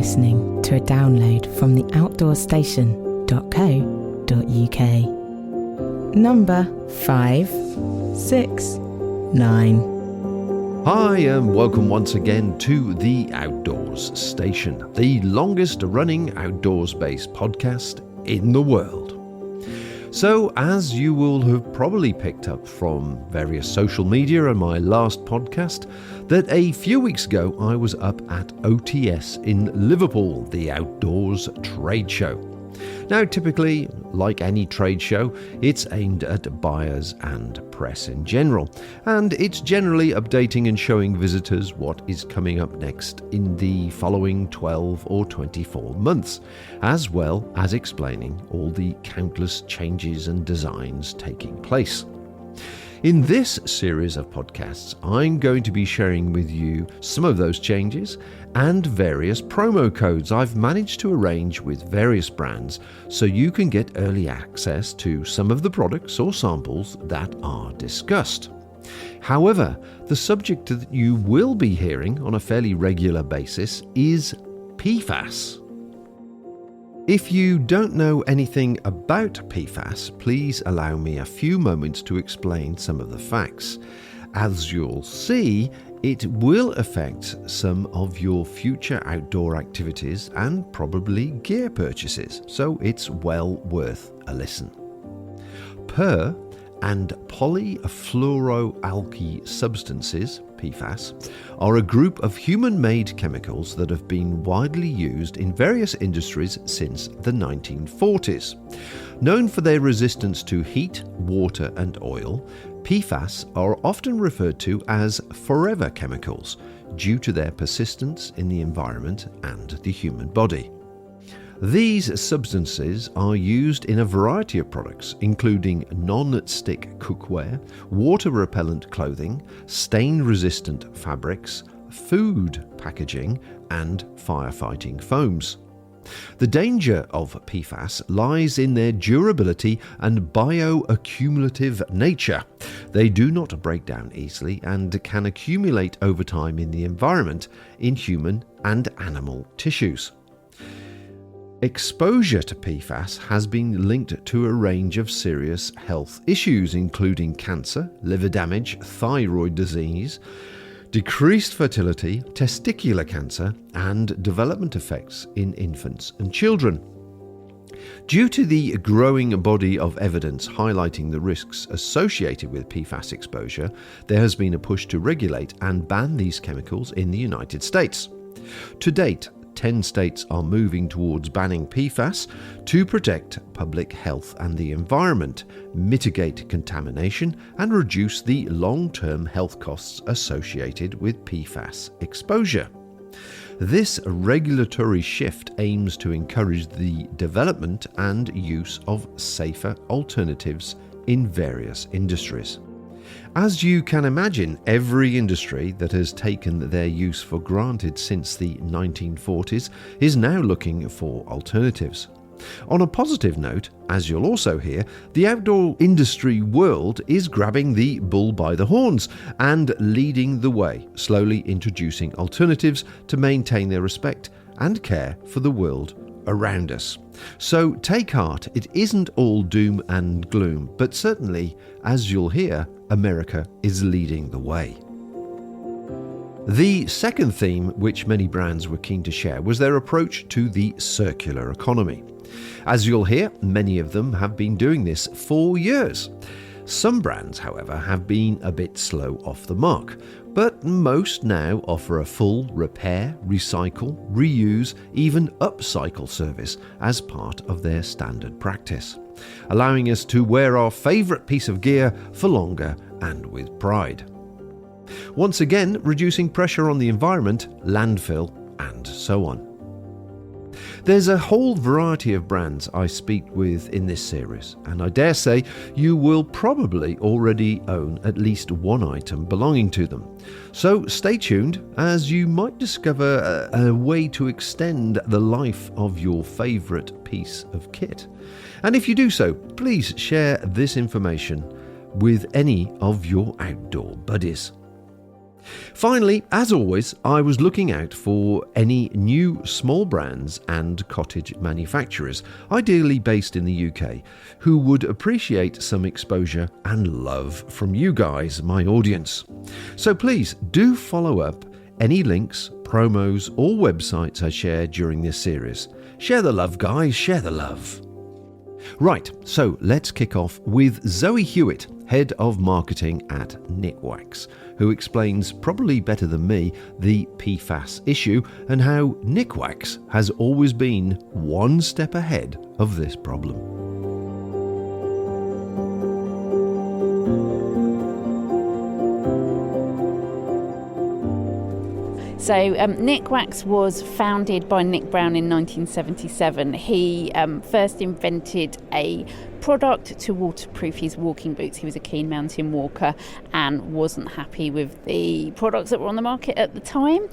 listening to a download from the OUTDOORSSTATION.co.uk. Number 569. Hi and welcome once again to the Outdoors Station, the longest running outdoors-based podcast in the world. So, as you will have probably picked up from various social media and my last podcast, that a few weeks ago I was up at OTS in Liverpool, the Outdoors Trade Show. Now, typically, like any trade show, it's aimed at buyers and press in general, and it's generally updating and showing visitors what is coming up next in the following 12 or 24 months, as well as explaining all the countless changes and designs taking place. In this series of podcasts, I'm going to be sharing with you some of those changes and various promo codes I've managed to arrange with various brands so you can get early access to some of the products or samples that are discussed. However, the subject that you will be hearing on a fairly regular basis is PFAS. If you don't know anything about PFAS, please allow me a few moments to explain some of the facts. As you'll see, it will affect some of your future outdoor activities and probably gear purchases, so it's well worth a listen. Per and polyfluoroalkyl substances, PFAS, are a group of human-made chemicals that have been widely used in various industries since the 1940s. Known for their resistance to heat, water and oil, PFAS are often referred to as forever chemicals due to their persistence in the environment and the human body. These substances are used in a variety of products, including non-stick cookware, water-repellent clothing, stain-resistant fabrics, food packaging, and firefighting foams. The danger of PFAS lies in their durability and bioaccumulative nature. They do not break down easily and can accumulate over time in the environment, in human and animal tissues. Exposure to PFAS has been linked to a range of serious health issues, including cancer, liver damage, thyroid disease, decreased fertility, testicular cancer, and development effects in infants and children. Due to the growing body of evidence highlighting the risks associated with PFAS exposure, there has been a push to regulate and ban these chemicals in the United States. To date, 10 states are moving towards banning PFAS to protect public health and the environment, mitigate contamination, and reduce the long-term health costs associated with PFAS exposure. This regulatory shift aims to encourage the development and use of safer alternatives in various industries. As you can imagine, every industry that has taken their use for granted since the 1940s is now looking for alternatives. On a positive note, as you'll also hear, the outdoor industry world is grabbing the bull by the horns and leading the way, slowly introducing alternatives to maintain their respect and care for the world around us. So take heart, it isn't all doom and gloom, but certainly, as you'll hear, America is leading the way. The second theme which many brands were keen to share was their approach to the circular economy. As you'll hear, many of them have been doing this for years. Some brands, however, have been a bit slow off the mark, but most now offer a full repair, recycle, reuse, even upcycle service as part of their standard practice, allowing us to wear our favourite piece of gear for longer and with pride. Once again, reducing pressure on the environment, landfill, and so on. There's a whole variety of brands I speak with in this series, and I dare say you will probably already own at least one item belonging to them. So stay tuned, as you might discover a way to extend the life of your favourite piece of kit. And if you do so, please share this information with any of your outdoor buddies. Finally, as always, I was looking out for any new small brands and cottage manufacturers, ideally based in the UK, who would appreciate some exposure and love from you guys, my audience. So please do follow up any links, promos, or websites I share during this series. Share the love, guys, share the love. Right, so let's kick off with Zoe Hewitt, Head of Marketing at Nikwax, who explains, probably better than me, the PFAS issue and how Nikwax has always been one step ahead of this problem. So Nikwax was founded by Nick Brown in 1977. He first invented a product to waterproof his walking boots. He was a keen mountain walker and wasn't happy with the products that were on the market at the time.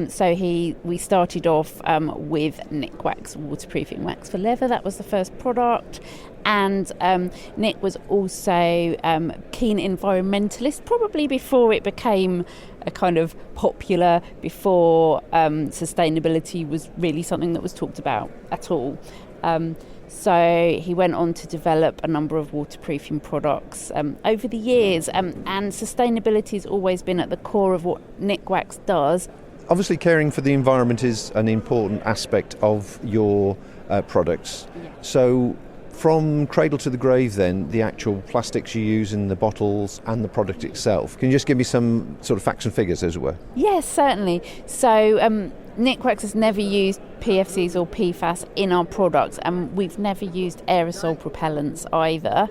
So we started off with Nikwax waterproofing wax for leather. That was the first product. And Nick was also keen environmentalist, probably before it became a kind of popular, before sustainability was really something that was talked about at all. So he went on to develop a number of waterproofing products over the years, and sustainability has always been at the core of what Nikwax does. Obviously, caring for the environment is an important aspect of your products. Yeah. So from cradle to the grave then, the actual plastics you use in the bottles and the product itself. Can you just give me some sort of facts and figures, as it were? Yes, certainly. So Nikwax has never used PFCs or PFAS in our products, and we've never used aerosol propellants either,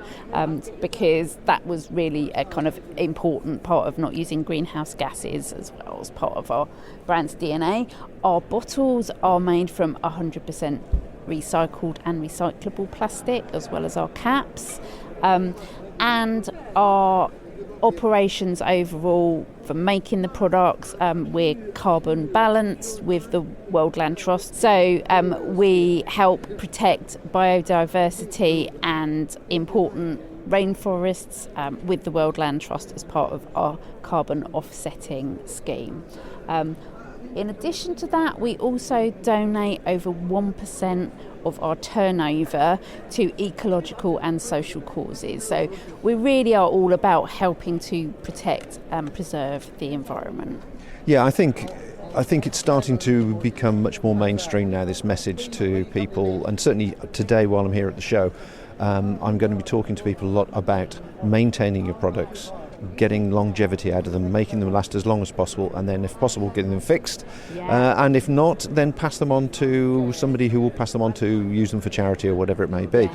because that was really a kind of important part of not using greenhouse gases as well as part of our brand's DNA. Our bottles are made from 100% recycled and recyclable plastic, as well as our caps, and our operations overall for making the products, we're carbon balanced with the World Land Trust, so we help protect biodiversity and important rainforests with the World Land Trust as part of our carbon offsetting scheme. In addition to that, we also donate over 1% of our turnover to ecological and social causes. So we really are all about helping to protect and preserve the environment. Yeah, I think it's starting to become much more mainstream now, this message to people, and certainly today while I'm here at the show, I'm going to be talking to people a lot about maintaining your products, getting longevity out of them, making them last as long as possible, and then if possible getting them fixed, and if not, then pass them on to somebody who will pass them on to use them for charity or whatever it may be.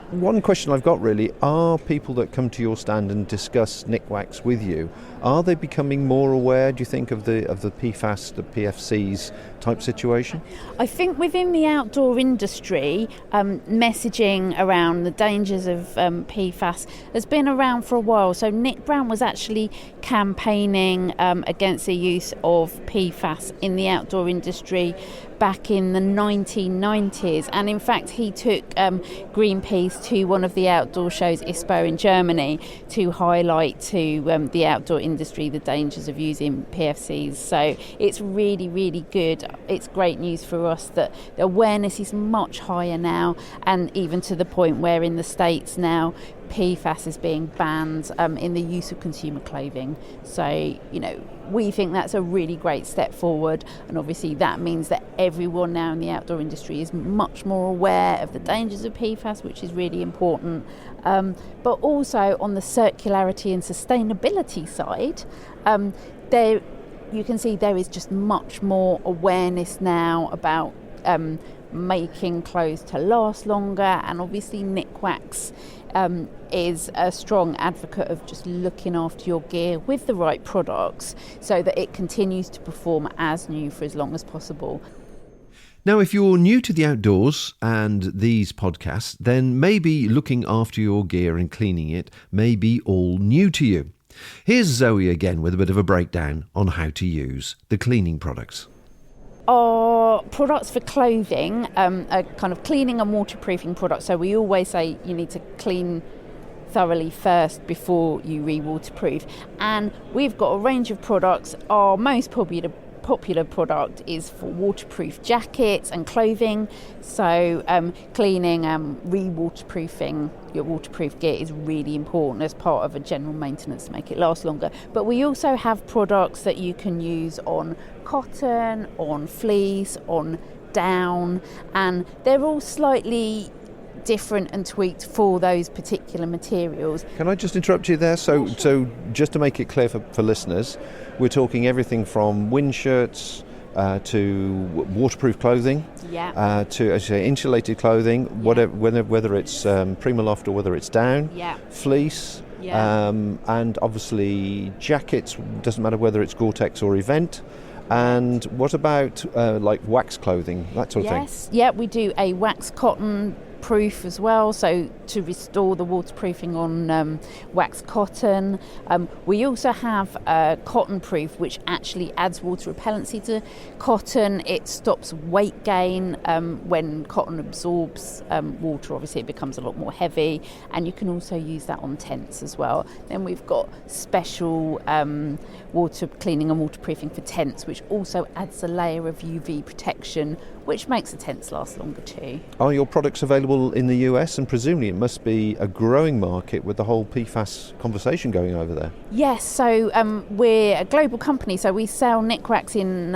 One question I've got really, are people that come to your stand and discuss Nikwax with you, are they becoming more aware, do you think, of the PFAS, the PFCs type situation? I think within the outdoor industry, messaging around the dangers of PFAS has been around for a while. So Nick Brown was actually campaigning against the use of PFAS in the outdoor industry back in the 1990s, and in fact he took Greenpeace to one of the outdoor shows, ISPO in Germany, to highlight to the outdoor industry the dangers of using PFCs. So it's really, really good. It's great news for us that the awareness is much higher now, and even to the point where in the States now PFAS is being banned in the use of consumer clothing. So, we think that's a really great step forward, and obviously that means that everyone now in the outdoor industry is much more aware of the dangers of PFAS, which is really important. But also on the circularity and sustainability side, there you can see there is just much more awareness now about making clothes to last longer, and obviously Nikwax is a strong advocate of just looking after your gear with the right products so that it continues to perform as new for as long as possible. Now, if you're new to the outdoors and these podcasts, then maybe looking after your gear and cleaning it may be all new to you. Here's Zoe again with a bit of a breakdown on how to use the cleaning products. Our products for clothing are kind of cleaning and waterproofing products. So we always say you need to clean thoroughly first before you re-waterproof. And we've got a range of products. Our most popular product is for waterproof jackets and clothing. So cleaning and re-waterproofing your waterproof gear is really important as part of a general maintenance to make it last longer. But we also have products that you can use on cotton, on fleece, on down, and they're all slightly different and tweaked for those particular materials. Can I just interrupt you there? So just to make it clear for listeners, we're talking everything from wind shirts to waterproof clothing, to, as you say, insulated clothing, whether it's Primaloft or whether it's down, fleece, and obviously jackets, doesn't matter whether it's Gore-Tex or Event. And what about like wax clothing, that sort of thing? Yes, yeah, we do a wax cotton proof as well, so to restore the waterproofing on wax cotton. We also have cotton proof, which actually adds water repellency to cotton. It stops weight gain when cotton absorbs water. Obviously it becomes a lot more heavy, and you can also use that on tents as well. Then we've got special water cleaning and waterproofing for tents, which also adds a layer of UV protection, which makes the tents last longer too. Are your products available in the US? And presumably it must be a growing market with the whole PFAS conversation going over there. Yes, so we're a global company, so we sell Nikwax in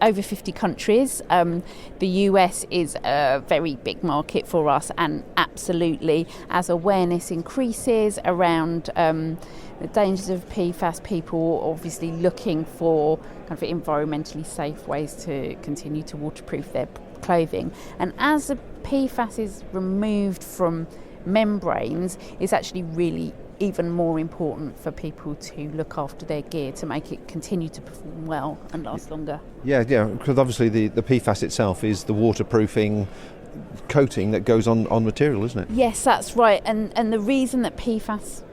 over 50 countries. The US is a very big market for us, and absolutely, as awareness increases around the dangers of PFAS, people are obviously looking for kind of environmentally safe ways to continue to waterproof their clothing. And as the PFAS is removed from membranes, it's actually really even more important for people to look after their gear to make it continue to perform well and last longer. Yeah, because obviously the PFAS itself is the waterproofing coating that goes on material, isn't it? Yes, that's right. And the reason that PFAS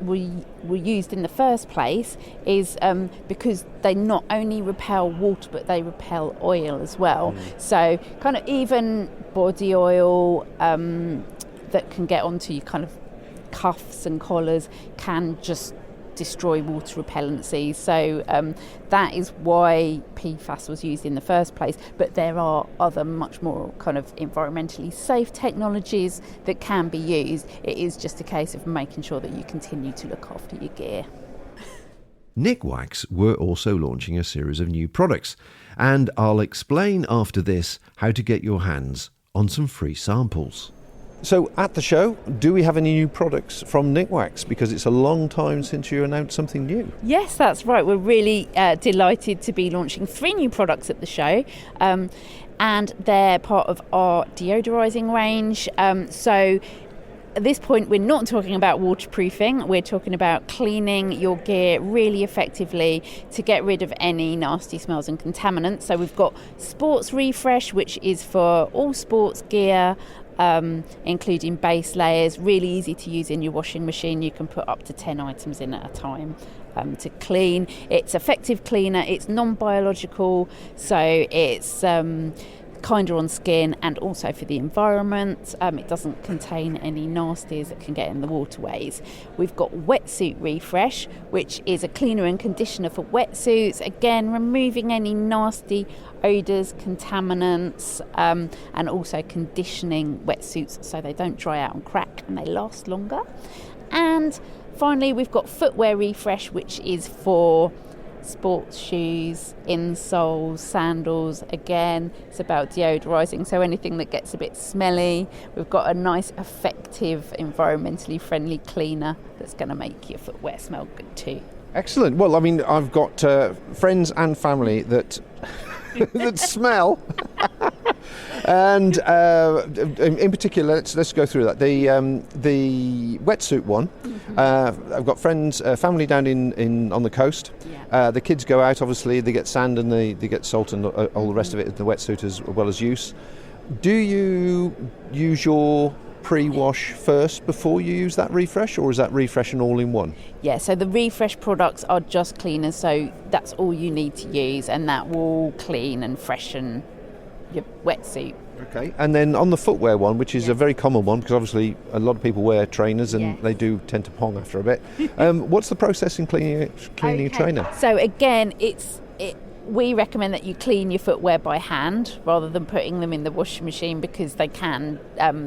were used in the first place is because they not only repel water, but they repel oil as well. So kind of even body oil that can get onto your kind of cuffs and collars can just destroy water repellency. So that is why PFAS was used in the first place. But there are other much more kind of environmentally safe technologies that can be used. It is just a case of making sure that you continue to look after your gear. Nikwax were also launching a series of new products, and I'll explain after this how to get your hands on some free samples. So at the show, do we have any new products from Nikwax? Because it's a long time since you announced something new. Yes, that's right. We're really delighted to be launching 3 new products at the show. And they're part of our deodorising range. So at this point, we're not talking about waterproofing. We're talking about cleaning your gear really effectively to get rid of any nasty smells and contaminants. So we've got Sports Refresh, which is for all sports gear, including base layers, really easy to use in your washing machine. You can put up to 10 items in at a time to clean. It's effective cleaner, it's non-biological, so it's kinder on skin and also for the environment. It doesn't contain any nasties that can get in the waterways. We've got Wetsuit Refresh, which is a cleaner and conditioner for wetsuits, again removing any nasty odours, contaminants, and also conditioning wetsuits so they don't dry out and crack and they last longer. And finally, we've got Footwear Refresh, which is for sports shoes, insoles, sandals. Again, it's about deodorising, so anything that gets a bit smelly. We've got a nice, effective, environmentally friendly cleaner that's going to make your footwear smell good too. Excellent. Well, I mean, I've got friends and family that that smell. And in particular, let's go through that. The wetsuit one. I've got friends, family down in on the coast. Yeah. The kids go out. Obviously, they get sand and they get salt and all the rest of it in the wetsuit as well as use. Do you use your pre-wash first before you use that refresh, or is that refresh an all-in-one? Yeah, so the refresh products are just cleaners, so that's all you need to use, and that will clean and freshen your wetsuit Okay, and then on the footwear one, which is a very common one, because obviously a lot of people wear trainers and they do tend to pong after a bit. What's the process in cleaning a trainer? So again, we recommend that you clean your footwear by hand rather than putting them in the washing machine, because they can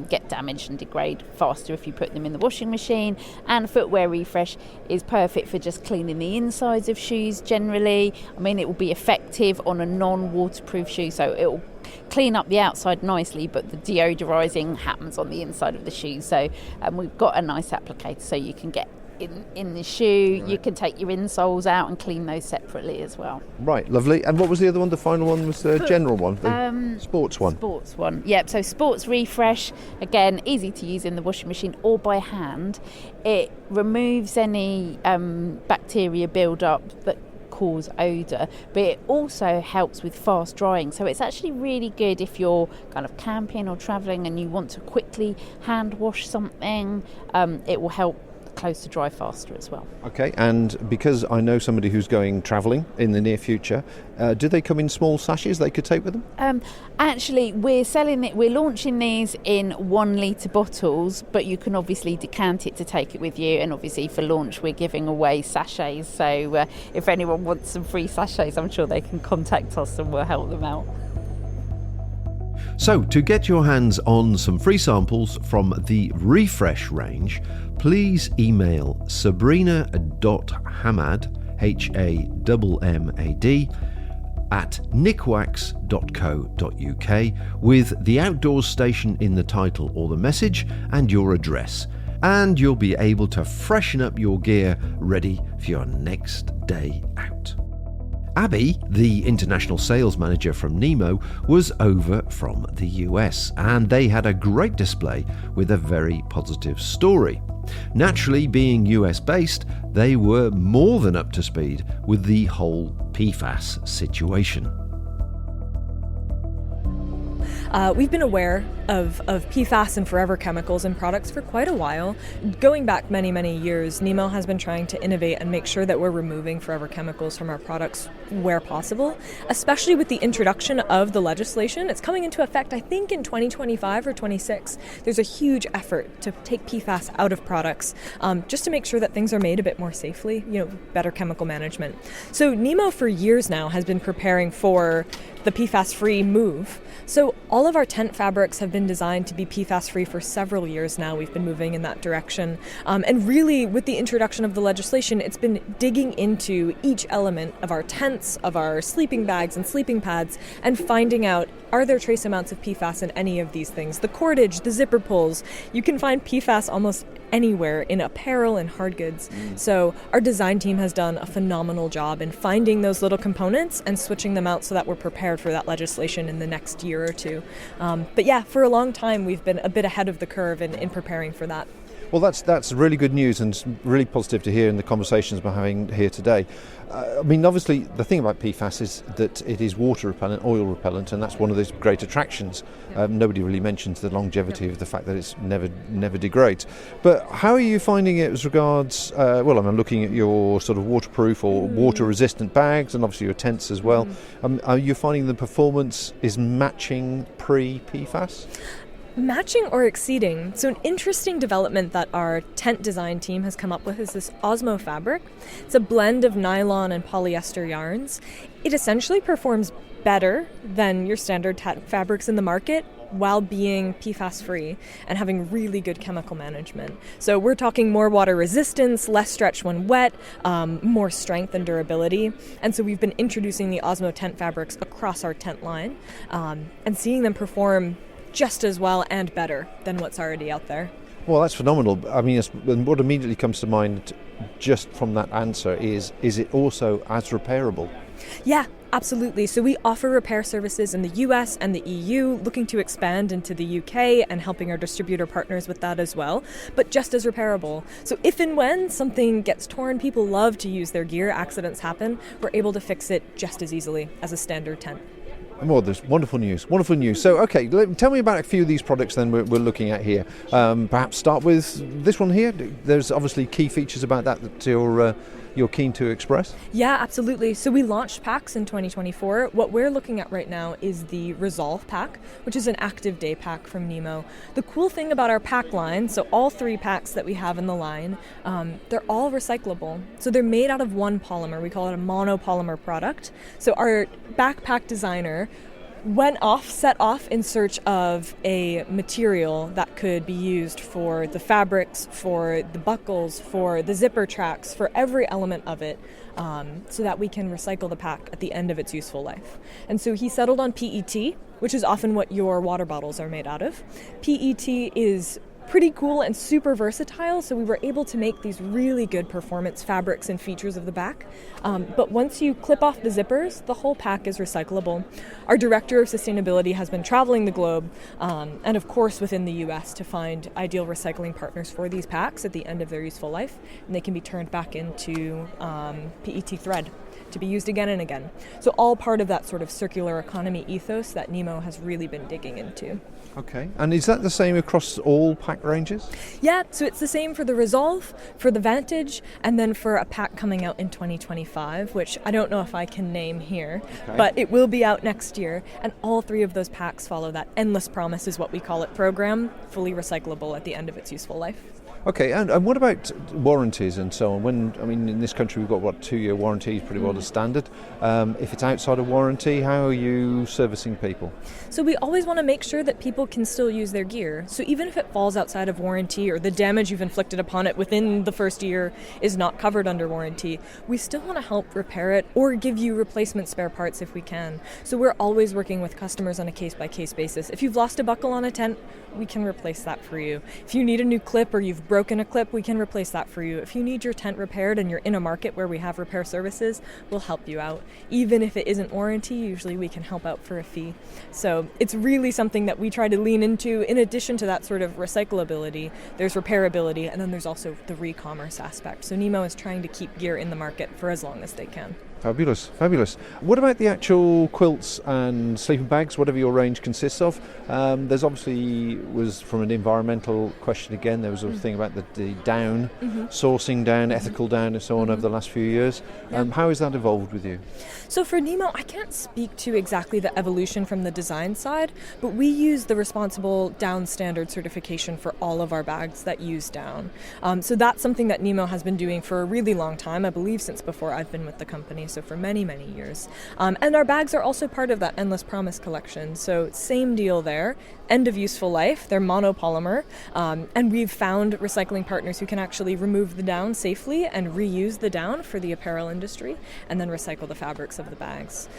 get damaged and degrade faster if you put them in the washing machine. And footwear refresh is perfect for just cleaning the insides of shoes generally. I mean, it will be effective on a non-waterproof shoe, so it will clean up the outside nicely, but the deodorising happens on the inside of the shoe. So we've got a nice applicator so you can get in the shoe. Right. You can take your insoles out and clean those separately as well. Right, lovely. And what was the other one? The final one was the general one, the sports one. Sports one, yep. So sports refresh, again, easy to use in the washing machine or by hand. It removes any bacteria build-up that cause odour, but it also helps with fast drying. So it's actually really good if you're kind of camping or travelling and you want to quickly hand wash something. It will help clothes to dry faster as well. Okay, and because I know somebody who's going travelling in the near future, do they come in small sachets they could take with them? Actually, we're launching these in 1 litre bottles, but you can obviously decant it to take it with you, and obviously for launch we're giving away sachets, so if anyone wants some free sachets, I'm sure they can contact us and we'll help them out. So, to get your hands on some free samples from the Refresh range, please email sabrina.hamad, Hammad, at nikwax.co.uk with the Outdoors Station in the title or the message and your address, and you'll be able to freshen up your gear ready for your next day out. Abby, the international sales manager from Nemo, was over from the US, and they had a great display with a very positive story. Naturally, being US based, they were more than up to speed with the whole PFAS situation. We've been aware of PFAS and forever chemicals in products for quite a while. Going back many, many years, Nemo has been trying to innovate and make sure that we're removing forever chemicals from our products where possible, especially with the introduction of the legislation. It's coming into effect, I think, in 2025 or 26. There's a huge effort to take PFAS out of products, just to make sure that things are made a bit more safely, better chemical management. So Nemo for years now has been preparing for the PFAS-free move. So all of our tent fabrics have been designed to be PFAS-free for several years now. We've been moving in that direction. And really, with the introduction of the legislation, it's been digging into each element of our tents, of our sleeping bags and sleeping pads, and finding out, are there trace amounts of PFAS in any of these things? The cordage, the zipper pulls, you can find PFAS almost anywhere in apparel and hard goods. So our design team has done a phenomenal job in finding those little components and switching them out so that we're prepared for that legislation in the next year or two. But yeah, for a long time we've been a bit ahead of the curve in preparing for that. Well, that's really good news and really positive to hear in the conversations we're having here today. I mean, obviously, the thing about PFAS is that it is water repellent, oil repellent, and that's one of those great attractions. Nobody really mentions the longevity of the fact that it's never degrades. But how are you finding it as regards, I'm looking at your sort of waterproof or water-resistant bags and obviously your tents as well. Are you finding the performance is matching pre-PFAS? Matching or exceeding. So an interesting development that our tent design team has come up with is this Osmo fabric. It's a blend of nylon and polyester yarns. It essentially performs better than your standard tent fabrics in the market while being PFAS free and having really good chemical management. So we're talking more water resistance, less stretch when wet, more strength and durability. And so we've been introducing the Osmo tent fabrics across our tent line and seeing them perform just as well and better than what's already out there. Well, that's phenomenal. I mean, what immediately comes to mind just from that answer is it also as repairable? Yeah, absolutely. So we offer repair services in the US and the EU, looking to expand into the UK and helping our distributor partners with that as well, but just as repairable. So if and when something gets torn, people love to use their gear, accidents happen, we're able to fix it just as easily as a standard tent. Well, there's wonderful news. So, okay, tell me about a few of these products then we're looking at here. Perhaps start with this one here. There's obviously key features about that you're you're keen to express? Yeah, absolutely. So we launched packs in 2024. What we're looking at right now is the Resolve pack, which is an active day pack from Nemo. The cool thing about our pack line, so all 3 packs that we have in the line, they're all recyclable. So they're made out of one polymer. We call it a monopolymer product. So our backpack designer set off in search of a material that could be used for the fabrics, for the buckles, for the zipper tracks, for every element of it, so that we can recycle the pack at the end of its useful life. And so he settled on PET, which is often what your water bottles are made out of. PET is pretty cool and super versatile, so we were able to make these really good performance fabrics and features of the back. But once you clip off the zippers, the whole pack is recyclable. Our director of sustainability has been traveling the globe, and of course within the US, to find ideal recycling partners for these packs at the end of their useful life, and they can be turned back into PET thread to be used again and again. So all part of that sort of circular economy ethos that Nemo has really been digging into. Okay, and is that the same across all pack ranges? Yeah, so it's the same for the Resolve, for the Vantage, and then for a pack coming out in 2025, which I don't know if I can name here, but it will be out next year. And all 3 of those packs follow that Endless Promise, is what we call it, program, fully recyclable at the end of its useful life. Okay, and what about warranties and so on? In this country we've got, 2-year warranties, pretty well the standard. If it's outside of warranty, how are you servicing people? So we always want to make sure that people can still use their gear. So even if it falls outside of warranty, or the damage you've inflicted upon it within the first year is not covered under warranty, we still want to help repair it or give you replacement spare parts if we can. So we're always working with customers on a case-by-case basis. If you've lost a buckle on a tent, we can replace that for you. If you need a new clip or you've broken a clip, we can replace that for you. If you need your tent repaired and you're in a market where we have repair services, we'll help you out. Even if it isn't warranty, usually we can help out for a fee. So it's really something that we try to lean into. In addition to that sort of recyclability, there's repairability, and then there's also the re-commerce aspect. So Nemo is trying to keep gear in the market for as long as they can. Fabulous, fabulous. What about the actual quilts and sleeping bags, whatever your range consists of? There's obviously, was from an environmental question again, there was a thing about the down, sourcing down, ethical down and so on over the last few years. How has that evolved with you? So for Nemo, I can't speak to exactly the evolution from the design side, but we use the responsible down standard certification for all of our bags that use down. So that's something that Nemo has been doing for a really long time, I believe since before I've been with the company. So for many, many years. And our bags are also part of that Endless Promise collection. So same deal there. End of useful life. They're monopolymer. And we've found recycling partners who can actually remove the down safely and reuse the down for the apparel industry and then recycle the fabrics of the bags.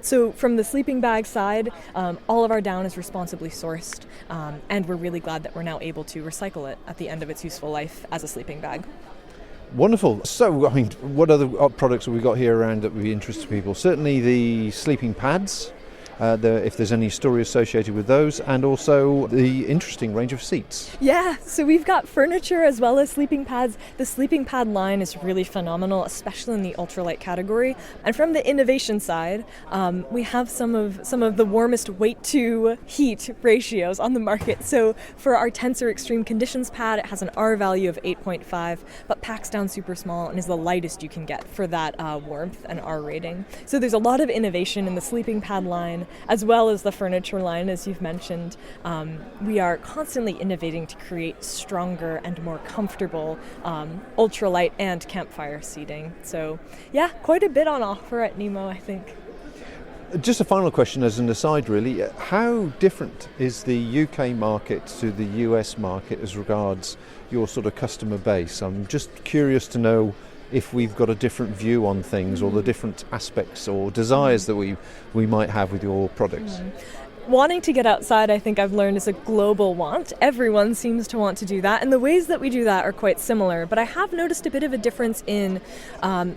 So from the sleeping bag side, all of our down is responsibly sourced. And we're really glad that we're now able to recycle it at the end of its useful life as a sleeping bag. Wonderful. So, what other products have we got here around that would be interesting to people? Certainly the sleeping pads, if there's any story associated with those, and also the interesting range of seats. Yeah, so we've got furniture as well as sleeping pads. The sleeping pad line is really phenomenal, especially in the ultralight category. And from the innovation side, we have some of the warmest weight to heat ratios on the market. So for our Tensor Extreme Conditions pad, it has an R value of 8.5, but packs down super small and is the lightest you can get for that warmth and R rating. So there's a lot of innovation in the sleeping pad line, as well as the furniture line, as you've mentioned. We are constantly innovating to create stronger and more comfortable ultralight and campfire seating. So yeah, quite a bit on offer at Nemo, I think. Just a final question as an aside, really. How different is the UK market to the US market as regards your sort of customer base? I'm just curious to know if we've got a different view on things or the different aspects or desires that we might have with your products. Wanting to get outside, I think I've learned, is a global want. Everyone seems to want to do that, and the ways that we do that are quite similar. But I have noticed a bit of a difference in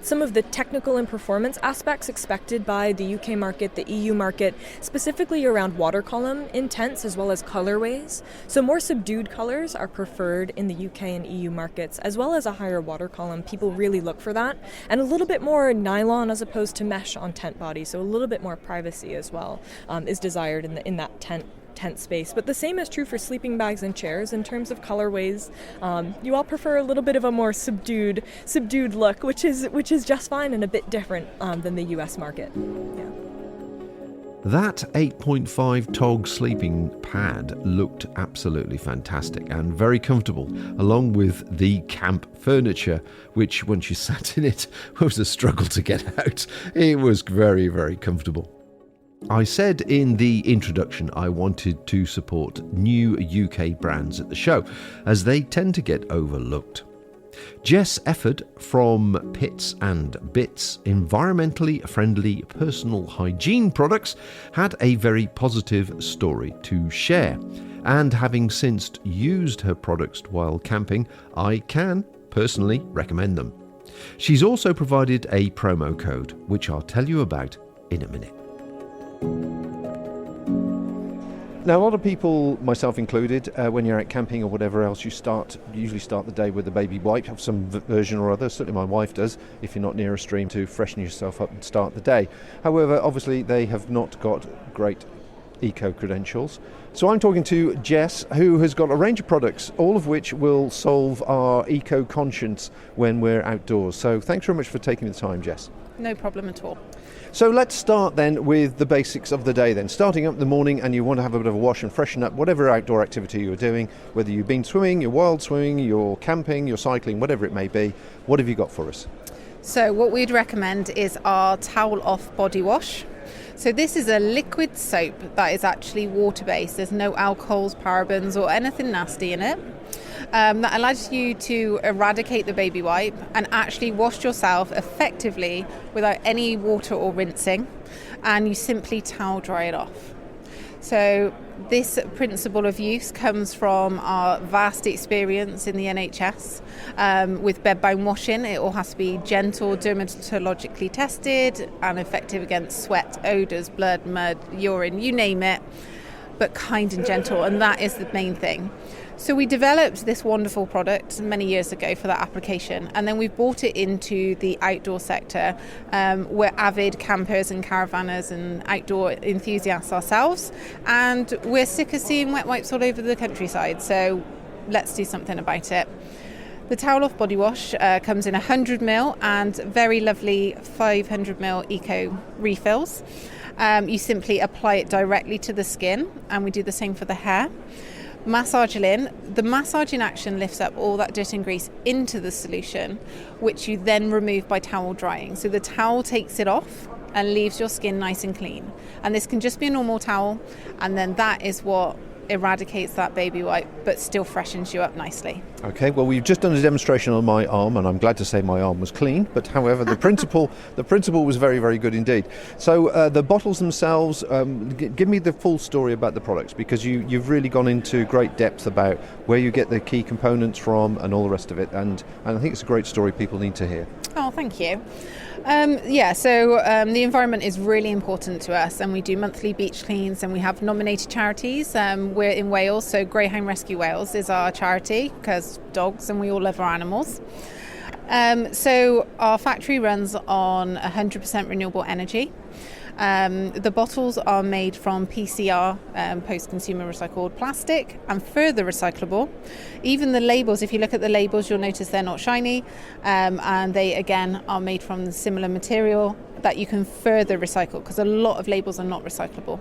some of the technical and performance aspects expected by the UK market, the EU market, specifically around water column in tents as well as colorways. So more subdued colors are preferred in the UK and EU markets, as well as a higher water column. People really look for that, and a little bit more nylon as opposed to mesh on tent bodies. So a little bit more privacy as well is desired in that tent tent space. But the same is true for sleeping bags and chairs in terms of colorways. You all prefer a little bit of a more subdued look, which is just fine and a bit different than the U.S. market. Yeah. That 8.5 TOG sleeping pad looked absolutely fantastic and very comfortable, along with the camp furniture, which once you sat in it was a struggle to get out. It was very, very comfortable. I said in the introduction I wanted to support new UK brands at the show, as they tend to get overlooked. Jess Efford from Pits and Bits, environmentally friendly personal hygiene products, had a very positive story to share. And having since used her products while camping, I can personally recommend them. She's also provided a promo code, which I'll tell you about in a minute. Now, a lot of people, myself included, when you're out camping or whatever else, you usually start the day with a baby wipe of some version or other. Certainly my wife does, if you're not near a stream, to freshen yourself up and start the day. However, obviously they have not got great eco-credentials. So I'm talking to Jess, who has got a range of products, all of which will solve our eco-conscience when we're outdoors. So thanks very much for taking the time, Jess. No problem at all. So let's start then with the basics of the day then. Starting up in the morning and you want to have a bit of a wash and freshen up, whatever outdoor activity you're doing, whether you've been swimming, you're wild swimming, you're camping, you're cycling, whatever it may be, what have you got for us? So what we'd recommend is our Towel Off body wash. So this is a liquid soap that is actually water-based. There's no alcohols, parabens or anything nasty in it. That allows you to eradicate the baby wipe and actually wash yourself effectively without any water or rinsing, and you simply towel dry it off. So this principle of use comes from our vast experience in the NHS with bedbound washing. It all has to be gentle, dermatologically tested and effective against sweat, odours, blood, mud, urine, you name it, but kind and gentle, and that is the main thing. So we developed this wonderful product many years ago for that application, and then we've brought it into the outdoor sector. We're avid campers and caravanners and outdoor enthusiasts ourselves, and we're sick of seeing wet wipes all over the countryside, so let's do something about it. The Towel Off body wash comes in 100ml and very lovely 500ml eco refills. You simply apply it directly to the skin, and we do the same for the hair. Massage it in. The massaging action lifts up all that dirt and grease into the solution, which you then remove by towel drying. So the towel takes it off and leaves your skin nice and clean. And this can just be a normal towel, and then that is what eradicates that baby wipe but still freshens you up nicely. Okay, well, we've just done a demonstration on my arm, and I'm glad to say my arm was clean, but however the principle was very, very good indeed. So the bottles themselves, give me the full story about the products, because you've really gone into great depth about where you get the key components from and all the rest of it, and I think it's a great story people need to hear. Oh, thank you. The environment is really important to us, and we do monthly beach cleans, and we have nominated charities. We're in Wales, so Greyhound Rescue Wales is our charity, because dogs and we all love our animals. So our factory runs on 100% renewable energy. The bottles are made from PCR, post-consumer recycled plastic, and further recyclable. Even the labels, if you look at the labels, you'll notice they're not shiny, and they again are made from similar material that you can further recycle, because a lot of labels are not recyclable.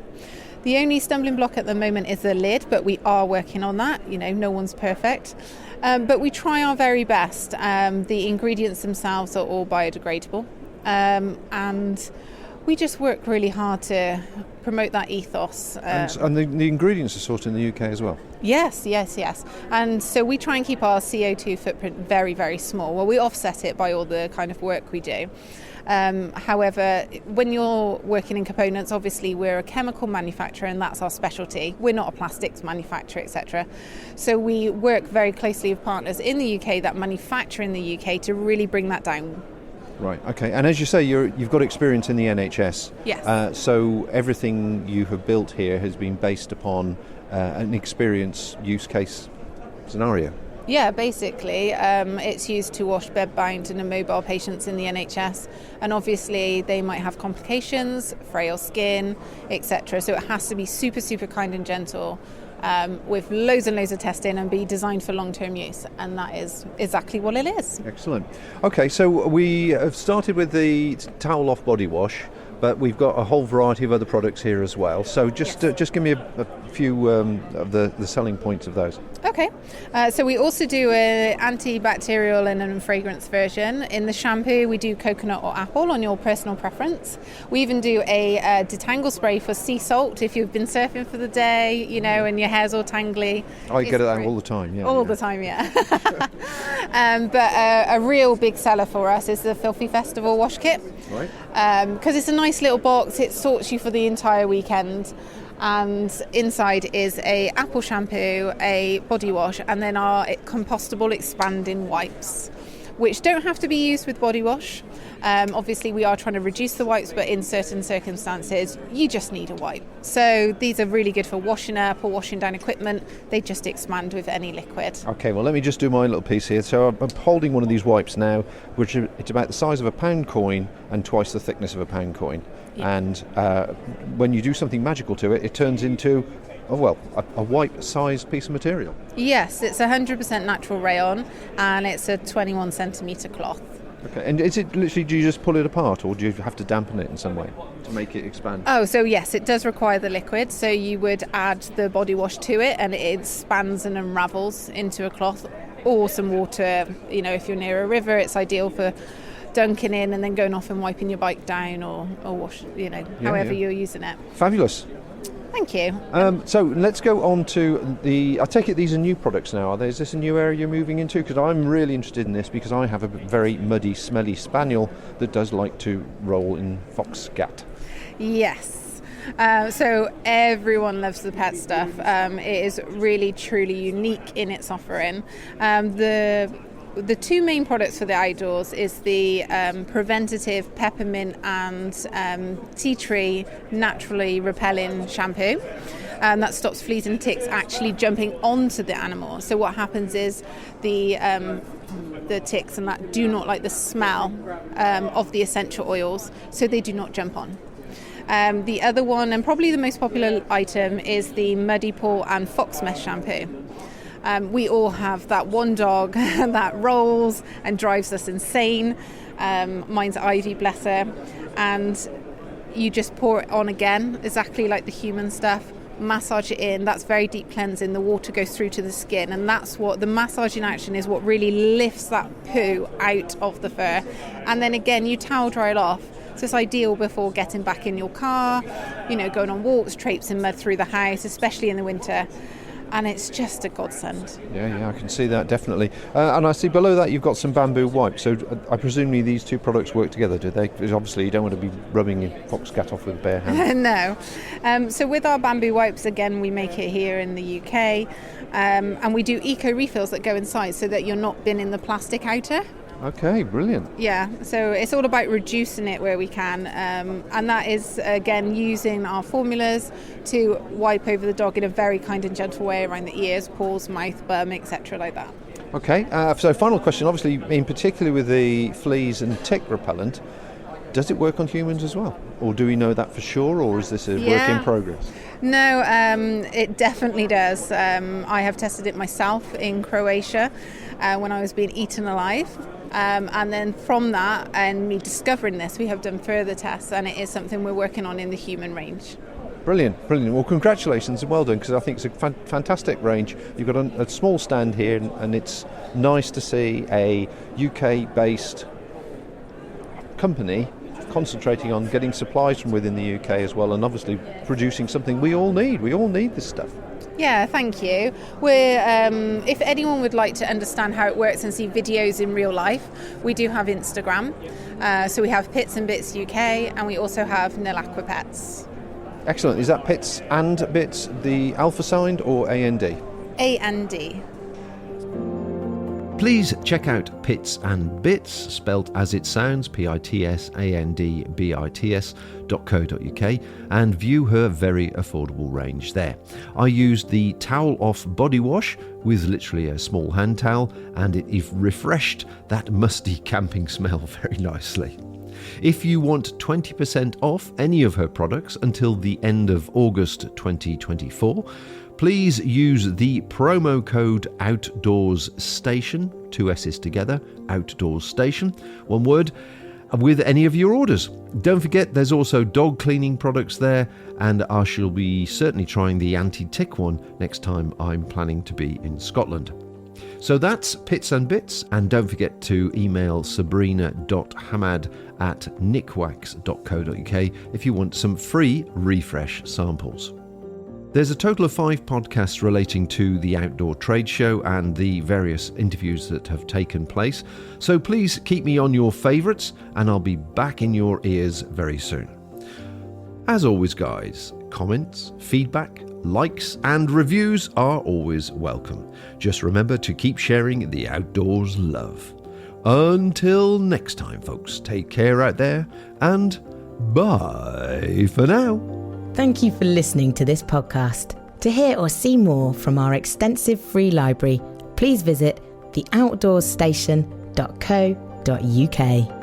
The only stumbling block at the moment is the lid, but we are working on that. You know, no one's perfect. But we try our very best. The ingredients themselves are all biodegradable, and we just work really hard to promote that ethos. And the ingredients are sourced in the UK as well? Yes. And so we try and keep our CO2 footprint very, very small. Well, we offset it by all the kind of work we do. However, when you're working in components, obviously we're a chemical manufacturer and that's our specialty. We're not a plastics manufacturer, etc. So we work very closely with partners in the UK that manufacture in the UK to really bring that down. Right, okay. And as you say, you've got experience in the NHS. Yes. So everything you have built here has been based upon an experience use case scenario. Yeah, basically, it's used to wash bedbound and immobile patients in the NHS, and obviously they might have complications, frail skin, etc. So it has to be super, super kind and gentle, with loads and loads of testing, and be designed for long-term use, and that is exactly what it is. Excellent. Okay, so we have started with the towel off body wash, but we've got a whole variety of other products here as well. So just give me a few of the selling points of those. Okay, so we also do an antibacterial and a fragrance version. In the shampoo, we do coconut or apple on your personal preference. We even do a detangle spray for sea salt if you've been surfing for the day, and your hair's all tangly. I get that all the time, yeah. All the time, yeah. But a real big seller for us is the Filthy Festival wash kit. Right. Because it's a nice little box, it sorts you for the entire weekend. And inside is a apple shampoo, a body wash, and then our compostable expanding wipes, which don't have to be used with body wash. Obviously, we are trying to reduce the wipes, but in certain circumstances, you just need a wipe. So these are really good for washing up or washing down equipment. They just expand with any liquid. Okay, well, let me just do my little piece here. So I'm holding one of these wipes now, which it's about the size of a pound coin and twice the thickness of a pound coin. Yeah. And when you do something magical to it, it turns into a wipe-sized piece of material. Yes, it's 100% natural rayon, and it's a 21 centimetre cloth. Okay, and is it literally, do you just pull it apart, or do you have to dampen it in some way to make it expand? Oh, so yes, it does require the liquid. So you would add the body wash to it, and it expands and unravels into a cloth, or some water. If you're near a river, it's ideal for dunking in and then going off and wiping your bike down, or wash, however you're using it. Fabulous. Thank you. So let's go on to I take it these are new products now, are they? Is this a new area you're moving into? Because I'm really interested in this, because I have a very muddy, smelly spaniel that does like to roll in fox scat. Yes. So everyone loves the pet stuff. It is really, truly unique in its offering. The two main products for the outdoors is the preventative peppermint and tea tree naturally repelling shampoo. That stops fleas and ticks actually jumping onto the animal. So what happens is the ticks and that do not like the smell of the essential oils, so they do not jump on. The other one, and probably the most popular item, is the muddy paw and fox mesh shampoo. We all have that one dog that rolls and drives us insane. Mine's Ivy, bless her. And you just pour it on again, exactly like the human stuff. Massage it in. That's very deep cleansing. The water goes through to the skin, and that's what the massaging action is, what really lifts that poo out of the fur. And then again, you towel dry it off. So it's ideal before getting back in your car, going on walks, traipsing mud through the house, especially in the winter. And it's just a godsend. Yeah, I can see that, definitely. And I see below that you've got some bamboo wipes. So I presume these two products work together, do they? Because obviously you don't want to be rubbing your fox cat off with bare hands. No. So with our bamboo wipes, again, we make it here in the UK. And we do eco refills that go inside, so that you're not binning the plastic outer. Okay, brilliant. Yeah, so it's all about reducing it where we can, and that is, again, using our formulas to wipe over the dog in a very kind and gentle way around the ears, paws, mouth, bum, etc. like that. Okay, so final question, obviously, in particular with the fleas and tick repellent, does it work on humans as well? Or do we know that for sure, or is this a work in progress? No, it definitely does. I have tested it myself in Croatia when I was being eaten alive. And then from that and me discovering this, we have done further tests, and it is something we're working on in the human range. Brilliant. Well, congratulations and well done, because I think it's a fantastic range. You've got a small stand here, and it's nice to see a UK-based company concentrating on getting supplies from within the UK as well, and obviously producing something we all need. We all need this stuff. Yeah, thank you. We're, if anyone would like to understand how it works and see videos in real life, we do have Instagram. So we have Pits and Bits UK, and we also have Nil Aqua Pets. Excellent. Is that Pits and Bits the alpha signed or AND? AND. Please check out Pits and Bits, spelt as it sounds, pitsandbits.co.uk, and view her very affordable range there. I used the Towel Off body wash with literally a small hand towel, and it refreshed that musty camping smell very nicely. If you want 20% off any of her products until the end of August 2024, please use the promo code OUTDOORSSTATION, 2 S's together, OUTDOORSSTATION, one word, with any of your orders. Don't forget there's also dog cleaning products there, and I shall be certainly trying the anti-tick one next time I'm planning to be in Scotland. So that's Pits and Bits, and don't forget to email sabrina.hamad@nikwax.co.uk if you want some free refresh samples. There's a total of 5 podcasts relating to the outdoor trade show and the various interviews that have taken place, so please keep me on your favourites and I'll be back in your ears very soon. As always guys, comments, feedback, likes and reviews are always welcome. Just remember to keep sharing the outdoors love. Until next time folks, take care out there and bye for now. Thank you for listening to this podcast. To hear or see more from our extensive free library, please visit theoutdoorssstation.co.uk.